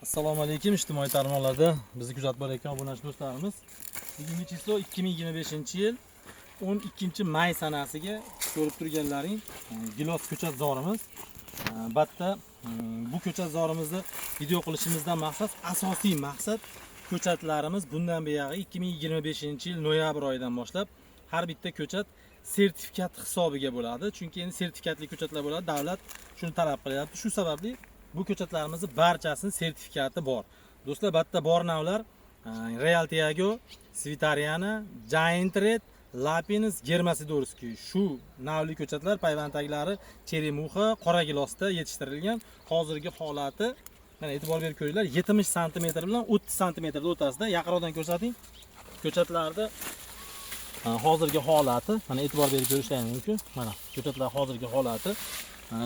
Assalomu alaykum, ijtimoiy tarmoqlarda bizni kuzatib borayotgan obunachi do'stlarimiz. Bugungi chislo 2025-yil 12-may sanasiga ko'rib turganlaring gilos ko'chat zorimiz. Albatta bu ko'chat zorimizni video qilishimizdan maqsad, asosiy maqsad ko'chatlarimiz bundan buyog'i 2025-yil noyabr oyidan boshlab har bitta ko'chat sertifikat hisobiga bo'ladi. Chunki endi sertifikatli ko'chatlar bo'ladi, davlat shuni talab qilyapti. Shu sababli bu ko'chatlarimizni barchasini sertifikati bor. Do'stlar, bitta bor navlar Real Tiago, Svitariana, Giant Red, Lapinus, Germasidorskiy. Shu navli ko'chatlar payvantaglari cheremuxa, qora gilosda yetishtirilgan. Hozirgi holati, mana e'tibor berib ko'ringlar, 70 sm bilan 30 sm o'rtasida. Yaqinroqdan ko'rsating. Ko'chatlarda hozirgi holati, mana e'tibor berib ko'rishlaringiz mumkin. Mana ko'chatlar hozirgi holati.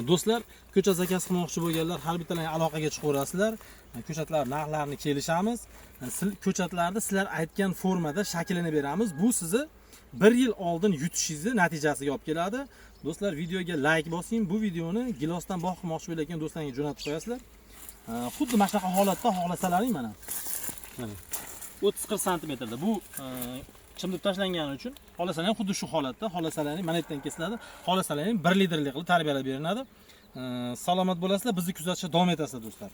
Do'stlar, ko'chat zakaz qilmoqchi bo'lganlar har bittalarga aloqaga chiqaverasizlar. Ko'chatlar narxlarini kelishamiz. Ko'chatlarni sizlar aytgan formada shaklini beramiz. Bu sizni 1 yil oldin yutishingizni natijasiga olib keladi. Do'stlar, videoga like bosing. Bu videoni gilosdan boqmoqchi bo'layotgan do'stlarga jo'natib qo'yasizlar. Xuddi mana shunaqa holatda xohlasalaring mana. 30-40 sm da bu chimdib tashlangani uchun xohlasalaring xuddi shu holatda, xohlasalaring manetdan kesiladi, xohlasalaring 1 litrli qilib tarbiyalab beriladi. Salomat bo'lasizlar, bizni kuzatishda davom etasizlar do'stlar.